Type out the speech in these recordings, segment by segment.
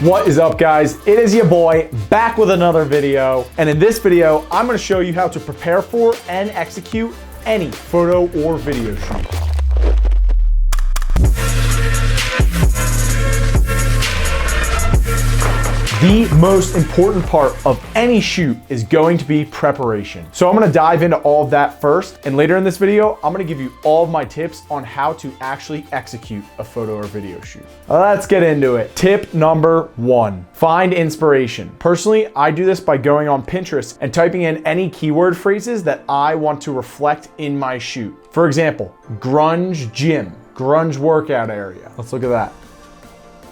What is up, guys? It is your boy back with another video. And in this video, I'm going to show you how to prepare for and execute any photo or video shoot. The most important part of any shoot is going to be preparation. So I'm gonna dive into all of that first, and later in this video, I'm gonna give you all of my tips on how to actually execute a photo or video shoot. Let's get into it. Tip number 1, find inspiration. Personally, I do this by going on Pinterest and typing in any keyword phrases that I want to reflect in my shoot. For example, grunge gym, grunge workout area. Let's look at that.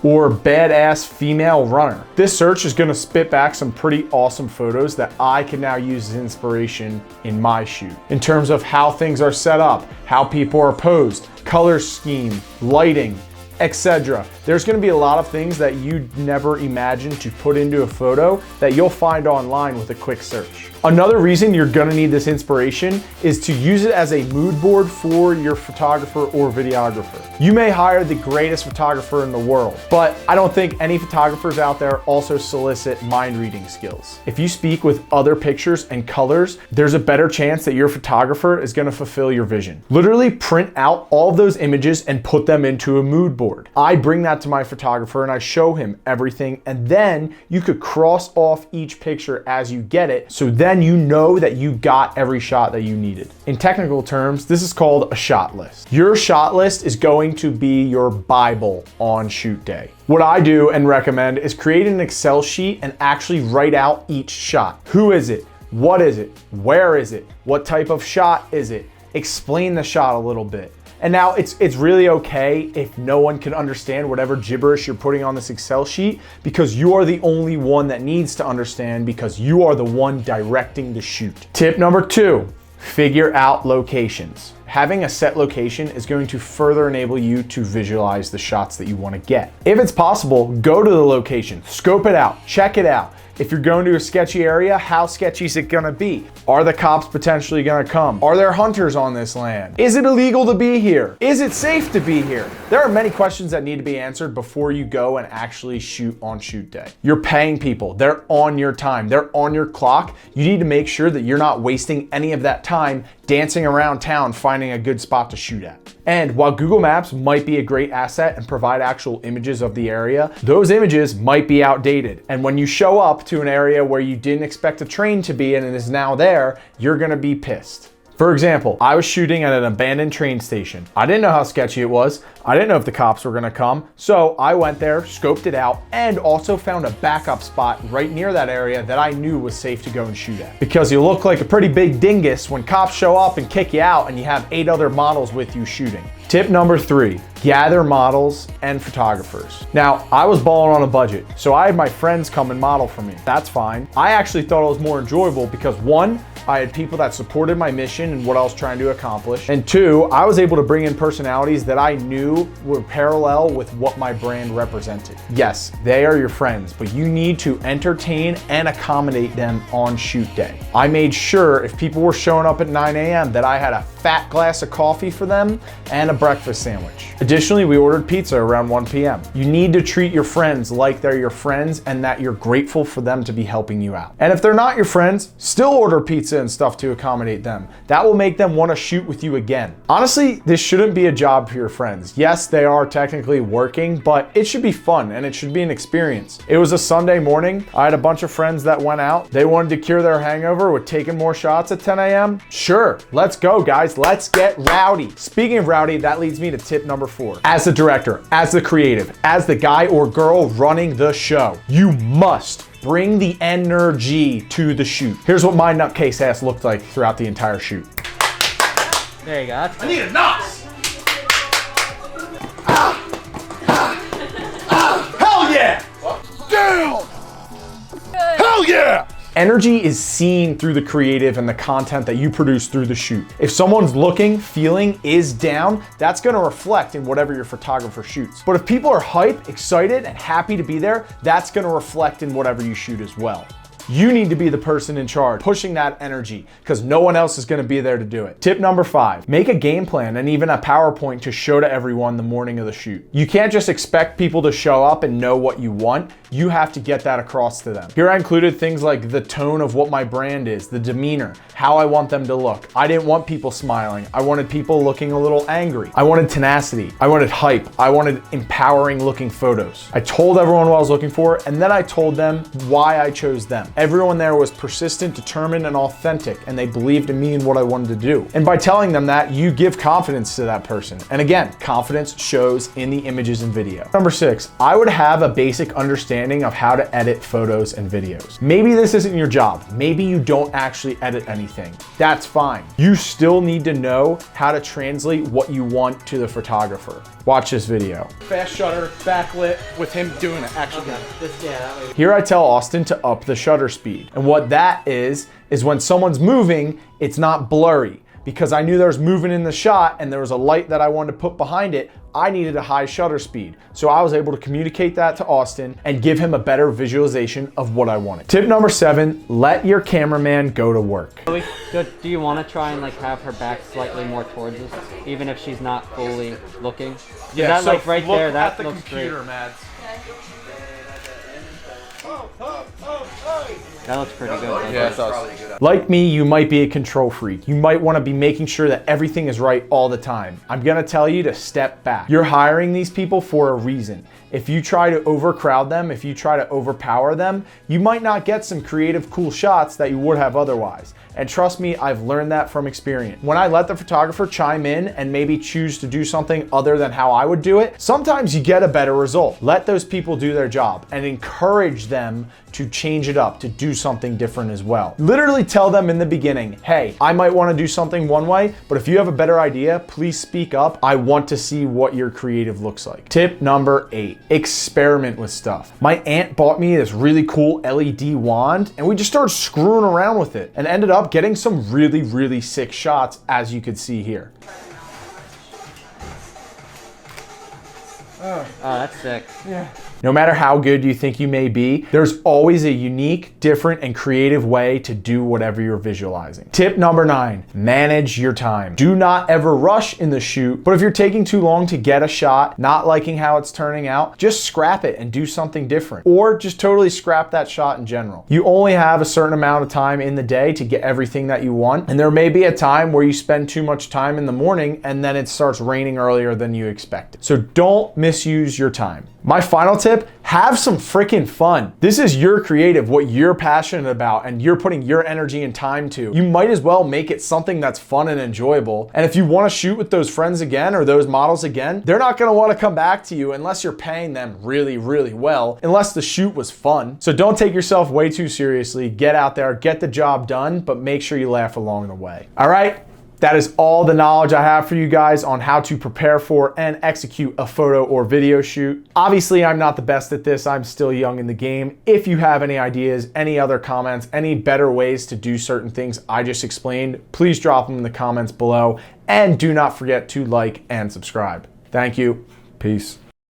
Or badass female runner. This search is gonna spit back some pretty awesome photos that I can now use as inspiration in my shoot. In terms of how things are set up, how people are posed, color scheme, lighting, etc. There's gonna be a lot of things that you'd never imagine to put into a photo that you'll find online with a quick search. Another reason you're gonna need this inspiration is to use it as a mood board for your photographer or videographer. You may hire the greatest photographer in the world, but I don't think any photographers out there also solicit mind reading skills. If you speak with other pictures and colors, there's a better chance that your photographer is gonna fulfill your vision. Literally print out all of those images and put them into a mood board. I bring that to my photographer and I show him everything, and then you could cross off each picture as you get it, so then you know that you got every shot that you needed. In technical terms, this is called a shot list. Your shot list is going to be your Bible on shoot day. What I do and recommend is create an Excel sheet and actually write out each shot. Who is it? What is it? Where is it? What type of shot is it? Explain the shot a little bit. And now it's really okay if no one can understand whatever gibberish you're putting on this Excel sheet, because you are the only one that needs to understand, because you are the one directing the shoot. Tip number 2, figure out locations. Having a set location is going to further enable you to visualize the shots that you want to get. If it's possible, go to the location, scope it out, check it out. If you're going to a sketchy area, how sketchy is it gonna be? Are the cops potentially gonna come? Are there hunters on this land? Is it illegal to be here? Is it safe to be here? There are many questions that need to be answered before you go and actually shoot on shoot day. You're paying people, they're on your time, they're on your clock. You need to make sure that you're not wasting any of that time dancing around town finding a good spot to shoot at. And while Google Maps might be a great asset and provide actual images of the area, those images might be outdated. And when you show up to an area where you didn't expect a train to be and it is now there, you're gonna be pissed. For example, I was shooting at an abandoned train station. I didn't know how sketchy it was. I didn't know if the cops were gonna come. So I went there, scoped it out, and also found a backup spot right near that area that I knew was safe to go and shoot at. Because you look like a pretty big dingus when cops show up and kick you out and you have 8 other models with you shooting. Tip number 3, gather models and photographers. Now, I was balling on a budget, so I had my friends come and model for me. That's fine. I actually thought it was more enjoyable because 1, I had people that supported my mission and what I was trying to accomplish. And 2, I was able to bring in personalities that I knew were parallel with what my brand represented. Yes, they are your friends, but you need to entertain and accommodate them on shoot day. I made sure if people were showing up at 9 a.m. that I had a fat glass of coffee for them and a breakfast sandwich. Additionally, we ordered pizza around 1 p.m. You need to treat your friends like they're your friends and that you're grateful for them to be helping you out. And if they're not your friends, still order pizza and stuff to accommodate them. That will make them want to shoot with you again. Honestly, this shouldn't be a job for your friends. Yes, they are technically working, but it should be fun and it should be an experience. It was a Sunday morning. I had a bunch of friends that went out. They wanted to cure their hangover with taking more shots at 10 a.m. Sure, let's go, guys. Let's get rowdy. Speaking of rowdy, that leads me to tip number 4. As the director, as the creative, as the guy or girl running the show, you must bring the energy to the shoot. Here's what my nutcase ass looked like throughout the entire shoot. There you go. I need a NOS! Hell yeah! Damn! Hell yeah! Energy is seen through the creative and the content that you produce through the shoot. If someone's looking, feeling, is down, that's gonna reflect in whatever your photographer shoots. But if people are hyped, excited, and happy to be there, that's gonna reflect in whatever you shoot as well. You need to be the person in charge, pushing that energy, because no one else is going to be there to do it. Tip number 5, make a game plan and even a PowerPoint to show to everyone the morning of the shoot. You can't just expect people to show up and know what you want. You have to get that across to them. Here I included things like the tone of what my brand is, the demeanor, how I want them to look. I didn't want people smiling. I wanted people looking a little angry. I wanted tenacity. I wanted hype. I wanted empowering looking photos. I told everyone what I was looking for, and then I told them why I chose them. Everyone there was persistent, determined, and authentic, and they believed in me and what I wanted to do. And by telling them that, you give confidence to that person. And again, confidence shows in the images and video. Number 6, I would have a basic understanding of how to edit photos and videos. Maybe this isn't your job. Maybe you don't actually edit anything. That's fine. You still need to know how to translate what you want to the photographer. Watch this video. Fast shutter, backlit, with him doing it, actually. Okay. Here I tell Austin to up the shutter speed. And what that is when someone's moving, it's not blurry. Because I knew there was movement in the shot and there was a light that I wanted to put behind it, I needed a high shutter speed. So I was able to communicate that to Austin and give him a better visualization of what I wanted. Tip number 7, let your cameraman go to work. Do you want to try and like have her back slightly more towards us, even if she's not fully looking? Yeah, that so like right look there, that at the looks computer, great. Mads. That looks pretty good. Yeah, it does. Like me, you might be a control freak. You might want to be making sure that everything is right all the time. I'm going to tell you to step back. You're hiring these people for a reason. If you try to overcrowd them, if you try to overpower them, you might not get some creative, cool shots that you would have otherwise. And trust me, I've learned that from experience. When I let the photographer chime in and maybe choose to do something other than how I would do it, sometimes you get a better result. Let those people do their job and encourage them to change it up, to do something different as well. Literally tell them in the beginning, hey, I might want to do something one way, but if you have a better idea, please speak up. I want to see what your creative looks like. Tip number 8, experiment with stuff. My aunt bought me this really cool LED wand and we just started screwing around with it and ended up getting some really, really sick shots, as you could see here. Oh, that's sick. Yeah. No matter how good you think you may be, there's always a unique, different, and creative way to do whatever you're visualizing. Tip number 9, manage your time. Do not ever rush in the shoot, but if you're taking too long to get a shot, not liking how it's turning out, just scrap it and do something different. Or just totally scrap that shot in general. You only have a certain amount of time in the day to get everything that you want, and there may be a time where you spend too much time in the morning and then it starts raining earlier than you expected. So don't misuse your time. My final tip, have some freaking fun. This is your creative, what you're passionate about, and you're putting your energy and time to. You might as well make it something that's fun and enjoyable. And if you want to shoot with those friends again or those models again, they're not going to want to come back to you unless you're paying them really, really well, unless the shoot was fun. So don't take yourself way too seriously. Get out there, get the job done, but make sure you laugh along the way. All right? That is all the knowledge I have for you guys on how to prepare for and execute a photo or video shoot. Obviously, I'm not the best at this. I'm still young in the game. If you have any ideas, any other comments, any better ways to do certain things I just explained, please drop them in the comments below. And do not forget to like and subscribe. Thank you. Peace.